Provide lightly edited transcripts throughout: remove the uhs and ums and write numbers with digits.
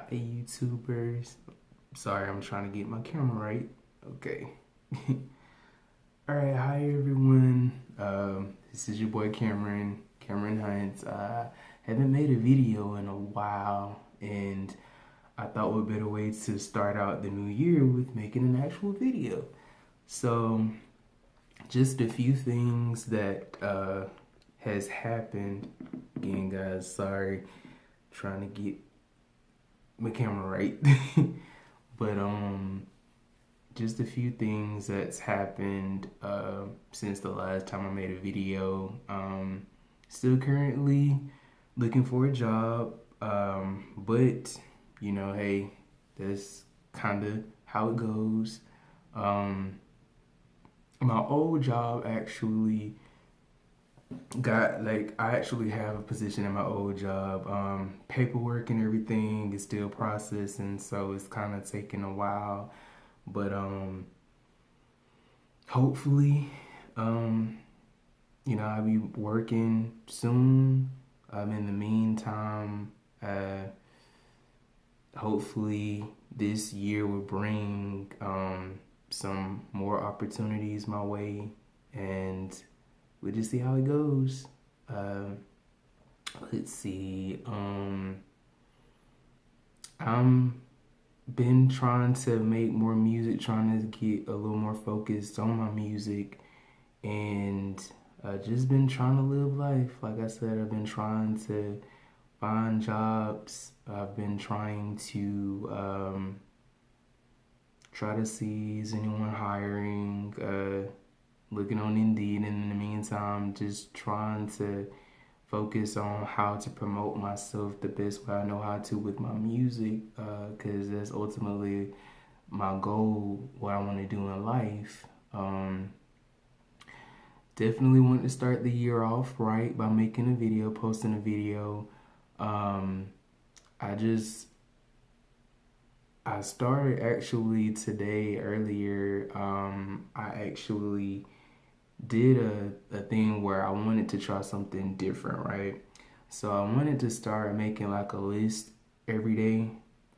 Hey YouTubers. Sorry, I'm trying to get my camera right. Okay. Alright, hi everyone. This is your boy Cameron Hunts. I haven't made a video in a while, and I thought what better way to start out the new year with making an actual video. So, just a few things that has happened. Again, guys, sorry. Trying to get my camera right. But just a few things that's happened since the last time I made a video. Still currently looking for a job, but you know, hey, that's kind of how it goes. My old job actually got like I actually have a position in my old job. Paperwork and everything is still processing, so it's kind of taking a while. But hopefully, I'll be working soon. In the meantime, hopefully this year will bring some more opportunities my way, and we'll just see how it goes. Let's see. I'm been trying to make more music, trying to get a little more focused on my music, and just been trying to live life. Like I said, I've been trying to find jobs. I've been trying to try to see is anyone hiring, looking on Indeed, and in the meantime, just trying to focus on how to promote myself the best way I know how to with my music, because that's ultimately my goal, what I want to do in life. Definitely want to start the year off right by making a video, posting a video. I started actually today earlier. I actually did a thing where I wanted to try something different, right? So I wanted to start making like a list every day.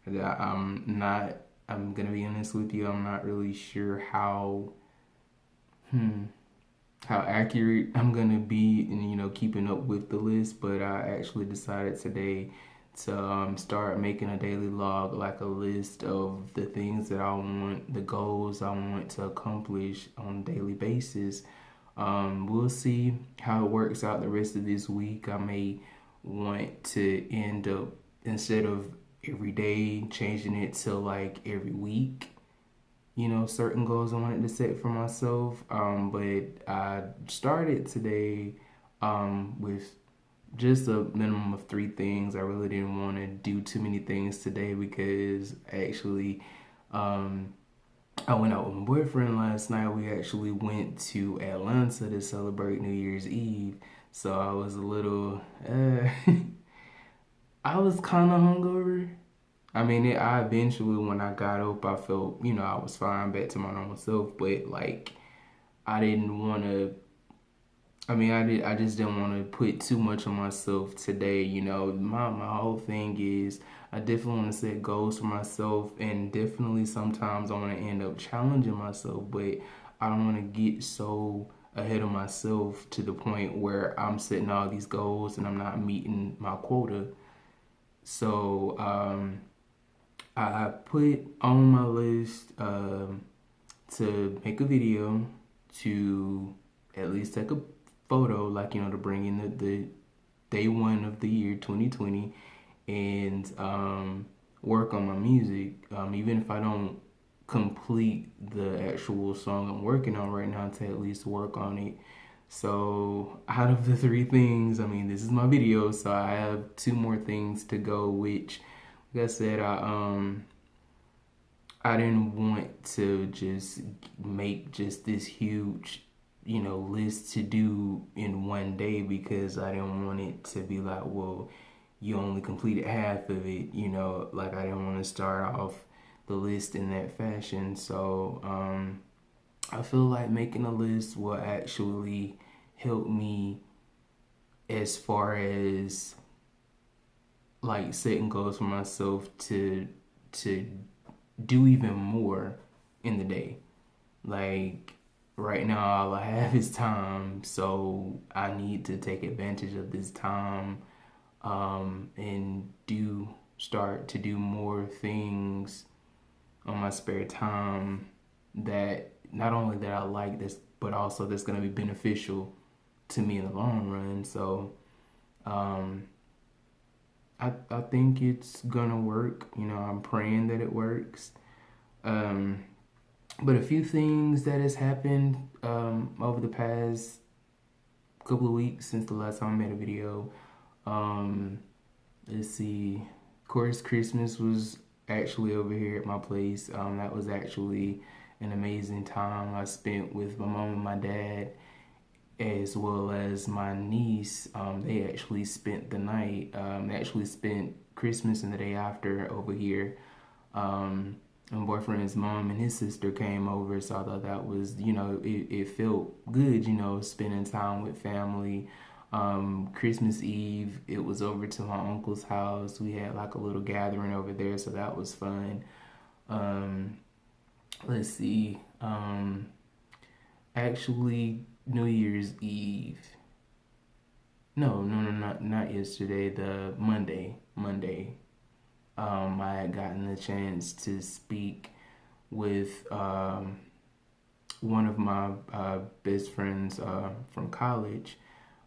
I'm gonna be honest with you, I'm not really sure how accurate I'm gonna be in keeping up with the list, but I actually decided today to start making a daily log, like a list of the things that I want, the goals I want to accomplish on a daily basis. We'll see how it works out the rest of this week. I may want to end up, instead of every day, changing it to like every week. Certain goals I wanted to set for myself. But I started today with just a minimum of 3 things. I really didn't want to do too many things today because actually, I went out with my boyfriend last night. We actually went to Atlanta to celebrate New Year's Eve. So I was a little, I was kind of hungover. I eventually, when I got up, I felt, I was fine, back to my normal self. But like, I didn't want to. I just didn't want to put too much on myself today. My whole thing is I definitely want to set goals for myself, and definitely sometimes I want to end up challenging myself, but I don't want to get so ahead of myself to the point where I'm setting all these goals and I'm not meeting my quota. So I put on my list to make a video, to at least take a photo, like, to bring in the day one of the year 2020, and work on my music. Even if I don't complete the actual song I'm working on right now, to at least work on it. So out of the 3 things, this is my video, so I have 2 more things to go, which, like I said, I didn't want to just make just this huge, list to do in one day, because I didn't want it to be like, well, you only completed half of it, like I didn't want to start off the list in that fashion. So I feel like making a list will actually help me as far as like setting goals for myself to do even more in the day. Like right now, all I have is time, so I need to take advantage of this time, and do start to do more things on my spare time that not only that I like this, but also that's going to be beneficial to me in the long run. So um, I think it's gonna work. You know, I'm praying that it works. Um, but a few things that has happened over the past couple of weeks since the last time I made a video. Um, let's see. Of course, Christmas was actually over here at my place. That was actually an amazing time I spent with my mom and my dad, as well as my niece. They actually spent the night. They actually spent Christmas and the day after over here. My boyfriend's mom and his sister came over, so I thought that was, it felt good, spending time with family. Christmas Eve, it was over to my uncle's house. We had like a little gathering over there, so that was fun. Um, let's see. Actually, New Year's Eve. No, not yesterday. The Monday. I had gotten the chance to speak with one of my best friends from college.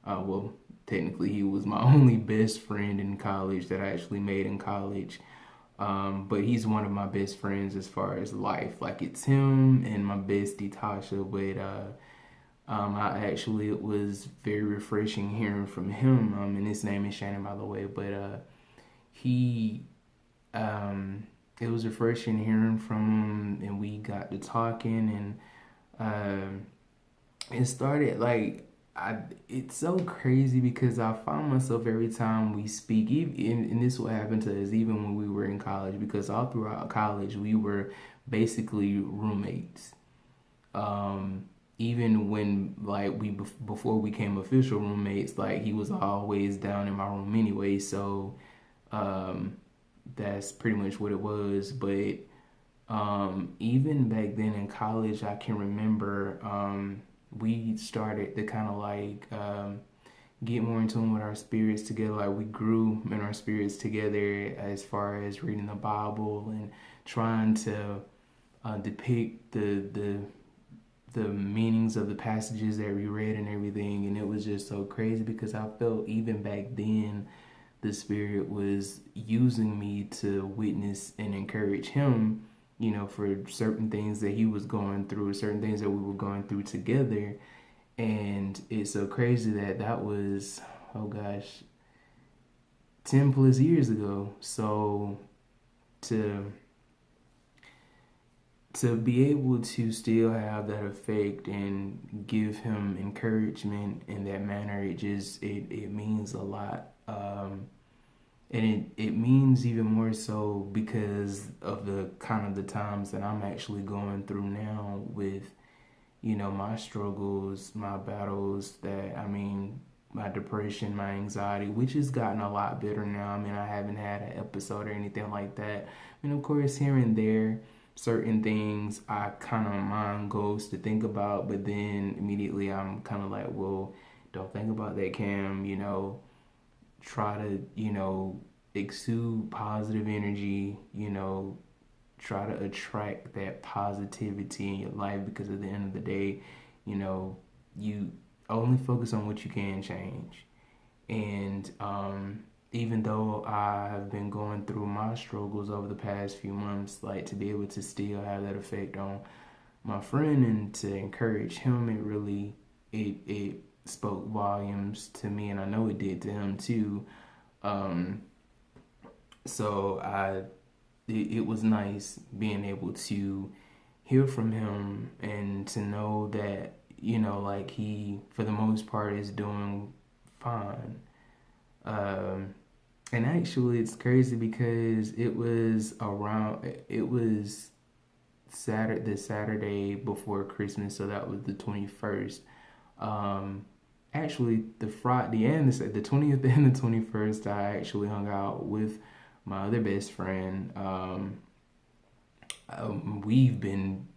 Well, technically, he was my only best friend in college that I actually made in college. But he's one of my best friends as far as life. Like, it's him and my bestie Tasha. But it was very refreshing hearing from him. And his name is Shannon, by the way. But he it was refreshing hearing from him, and we got to talking, and it started like it's so crazy because I find myself every time we speak, even and this what happened to us even when we were in college, because all throughout college we were basically roommates. Even when like before we became official roommates, like he was always down in my room anyway, so um that's pretty much what it was. But even back then in college, I can remember we started to kind of like get more in tune with our spirits together. Like we grew in our spirits together as far as reading the Bible and trying to depict the meanings of the passages that we read and everything. And it was just so crazy because I felt even back then the Spirit was using me to witness and encourage him, for certain things that he was going through, certain things that we were going through together. And it's so crazy that that was, oh gosh, 10 plus years ago. So to be able to still have that effect and give him encouragement in that manner, it means a lot. And it means even more so because of the kind of the times that I'm actually going through now with, my struggles, my battles, my depression, my anxiety, which has gotten a lot better now. I mean, I haven't had an episode or anything like that. Of course, here and there, certain things I kind of mind goes to think about, but then immediately I'm kind of like, well, don't think about that, Cam. Try to, exude positive energy, try to attract that positivity in your life, because at the end of the day, you only focus on what you can change. And even though I've been going through my struggles over the past few months, like to be able to still have that effect on my friend and to encourage him, it spoke volumes to me, and I know it did to him too. Um, so it was nice being able to hear from him and to know that, like he for the most part is doing fine. And actually, it's crazy because it was the Saturday before Christmas, so that was the 21st. Um, actually the Friday and the 20th and the 21st, I actually hung out with my other best friend. We've been,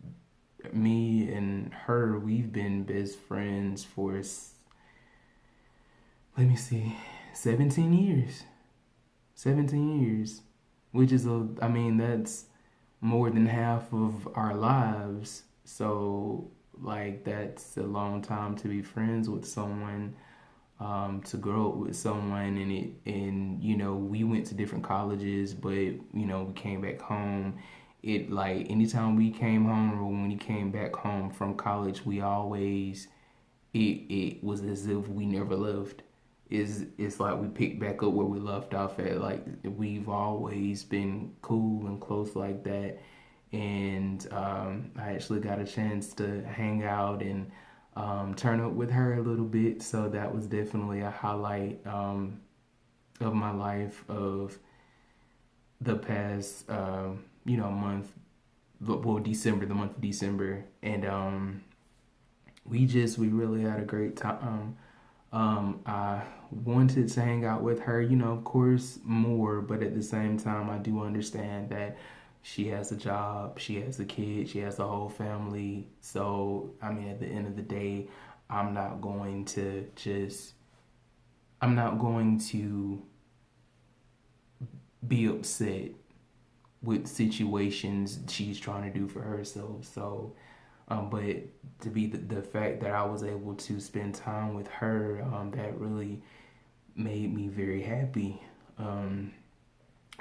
me and her, we've been best friends for, let me see, 17 years. 17 years, which is I mean, that's more than half of our lives. So, like, that's a long time to be friends with someone, to grow up with someone, and we went to different colleges, but we came back home. It, like, anytime we came home or when we came back home from college, we always, it was as if we never left. It's like we picked back up where we left off at. Like, we've always been cool and close like that. And I actually got a chance to hang out and turn up with her a little bit. So that was definitely a highlight of my life of the past, month. Well, December, the month of December, and we really had a great time. I wanted to hang out with her, of course, more, but at the same time, I do understand that she has a job, she has a kid, she has a whole family. So, I mean, at the end of the day, I'm not going to be upset with situations she's trying to do for herself. So, but to be the fact that I was able to spend time with her, that really made me very happy.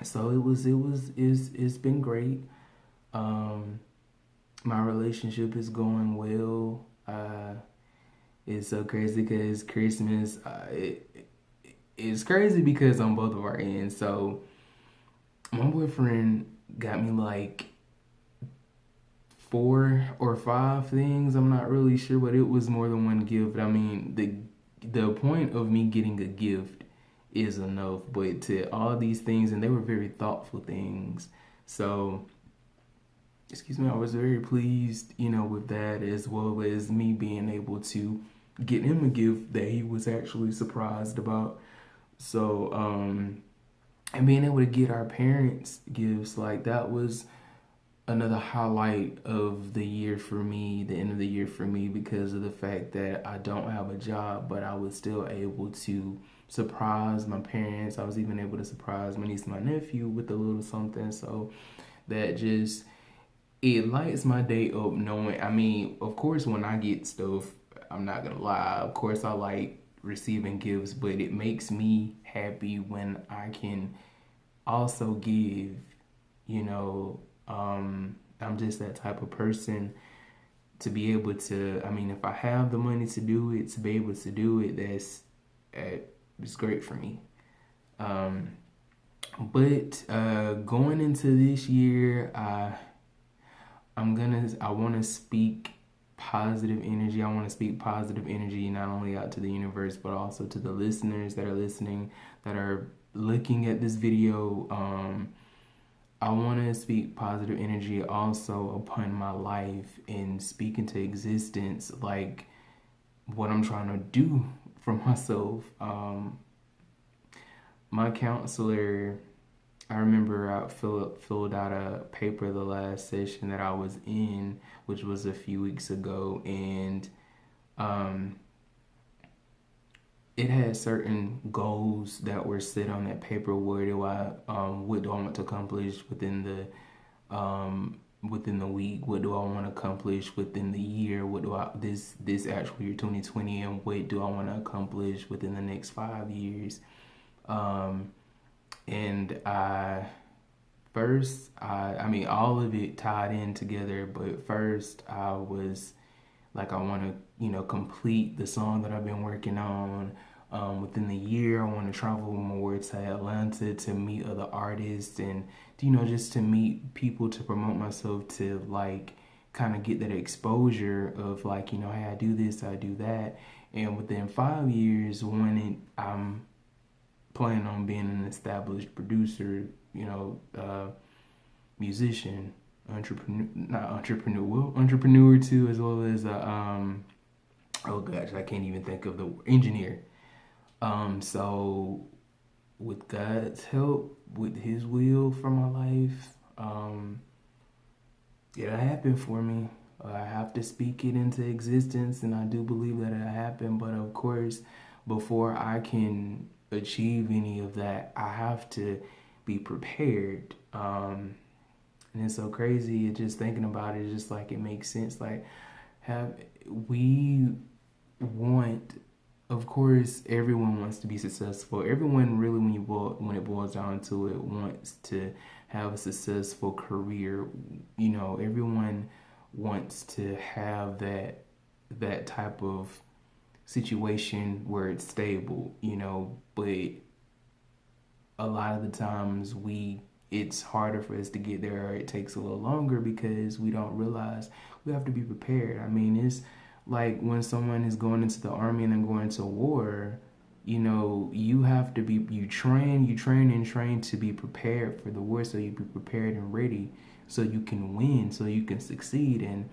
So it's been great. My relationship is going well. It's so crazy because Christmas, it's crazy because on both of our ends. So my boyfriend got me like 4 or 5 things. I'm not really sure, but it was more than one gift. I mean, the point of me getting a gift is enough, but to all these things, and they were very thoughtful things. So, excuse me, I was very pleased, with that, as well as me being able to get him a gift that he was actually surprised about. So, and being able to get our parents gifts, like, that was another highlight of the year for me, the end of the year for me, because of the fact that I don't have a job, but I was still able to surprise my parents. I was even able to surprise my niece and my nephew with a little something. So that just, it lights my day up knowing, I mean, of course, when I get stuff, I'm not gonna lie, of course I like receiving gifts, but it makes me happy when I can also give, I'm just that type of person to be able to, I mean, if I have the money to do it, to be able to do it, it's great for me. But going into this year, I want to speak positive energy. I want to speak positive energy not only out to the universe, but also to the listeners that are listening, that are looking at this video. I want to speak positive energy also upon my life and speak into existence, like, what I'm trying to do for myself. My counselor, I remember I filled out a paper the last session that I was in, which was a few weeks ago, and it had certain goals that were set on that paper. What do I want to accomplish within the week? What do I want to accomplish within the year? What do I this actual year 2020, and what do I want to accomplish within the next 5 years? And I mean, all of it tied in together, but first I was like, I want to, complete the song that I've been working on. Within the year, I want to travel more to Atlanta to meet other artists and, just to meet people, to promote myself, to, like, kind of get that exposure of, like, hey, I do this, I do that. And within 5 years, I'm planning on being an established producer, musician, entrepreneur too, as well as Oh gosh, I can't even think of the engineer. So with God's help, with His will for my life, it'll happen for me. I have to speak it into existence, and I do believe that it'll happen. But of course, before I can achieve any of that, I have to be prepared. And it's so crazy. Just thinking about it, just like it makes sense. Like, have we want? Of course, everyone wants to be successful. Everyone really, when it boils down to it, wants to have a successful career. You know, everyone wants to have that type of situation where it's stable. You know, but a lot of the times it's harder for us to get there, or it takes a little longer because we don't realize we have to be prepared. I mean, it's like when someone is going into the army and then going to war, you know, you have to be, you train and train to be prepared for the war, so you be prepared and ready so you can win, so you can succeed. And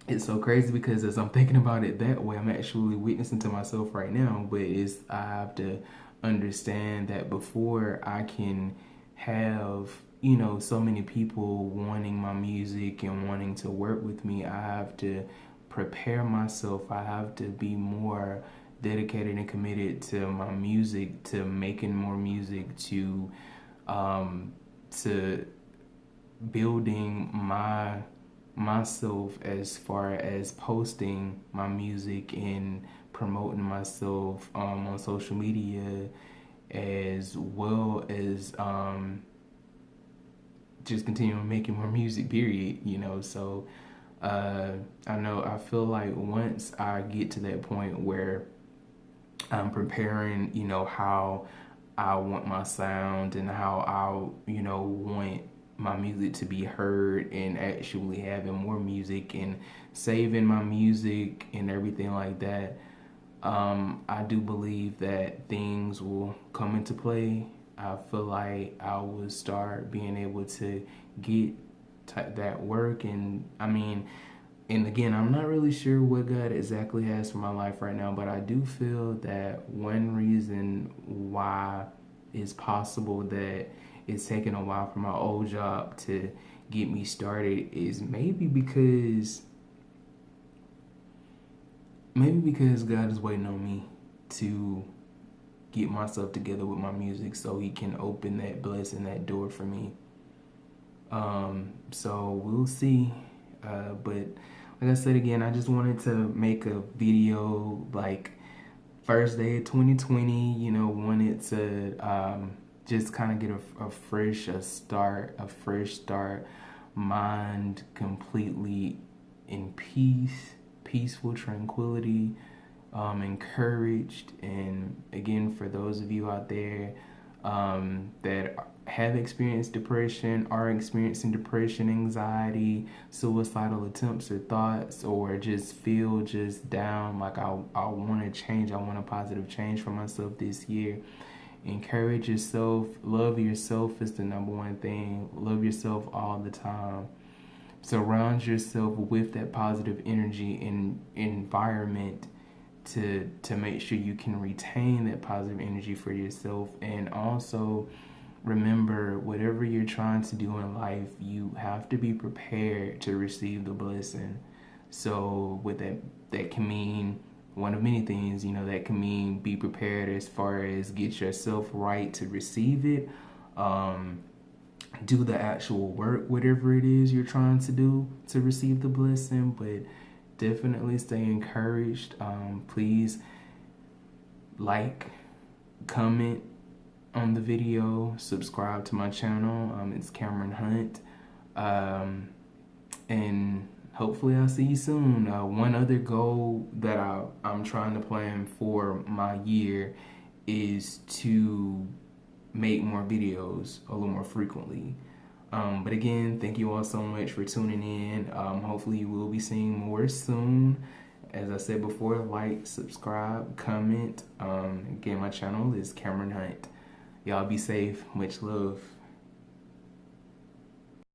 it's so crazy because as I'm thinking about it that way, I'm actually witnessing to myself right now. But I have to understand that before I can have, you know, so many people wanting my music and wanting to work with me, I have to prepare myself. I have to be more dedicated and committed to my music, to making more music, to building myself as far as posting my music and promoting myself on social media, as well as just continuing making more music, period, you know. So I feel like once I get to that point where I'm preparing, you know, how I want my sound and how I, you know, want my music to be heard, and actually having more music and saving my music and everything like that, I do believe that things will come into play. I feel like I will start being able to get that work. And I mean, and again, I'm not really sure what God exactly has for my life right now, but I do feel that one reason why it's possible that it's taken a while for my old job to get me started is maybe because God is waiting on me to get myself together with my music so He can open that blessing, that door for me. So we'll see. But like I said again, I just wanted to make a video like first day of 2020. You know, wanted to just kind of get a fresh start, mind completely in peaceful tranquility, encouraged. And again, for those of you out there that have experienced depression, are experiencing depression, anxiety, suicidal attempts or thoughts, or just feel just down, like I want to change, I want a positive change for myself this year. Encourage yourself. Love yourself is the number one thing. Love yourself all the time. Surround yourself with that positive energy and environment to make sure you can retain that positive energy for yourself. And also remember, whatever you're trying to do in life, you have to be prepared to receive the blessing. So with that can mean one of many things. You know, that can mean be prepared as far as get yourself right to receive it. Do the actual work, whatever it is you're trying to do to receive the blessing. But definitely stay encouraged. Please like, comment on the video, subscribe to my channel. It's Cameron Hunt. And hopefully I'll see you soon. One other goal that I'm trying to plan for my year is to make more videos a little more frequently. But again, thank you all so much for tuning in. Hopefully you will be seeing more soon. As I said before, like, subscribe, comment. Again, my channel is Cameron Hunt. Y'all be safe. Much love.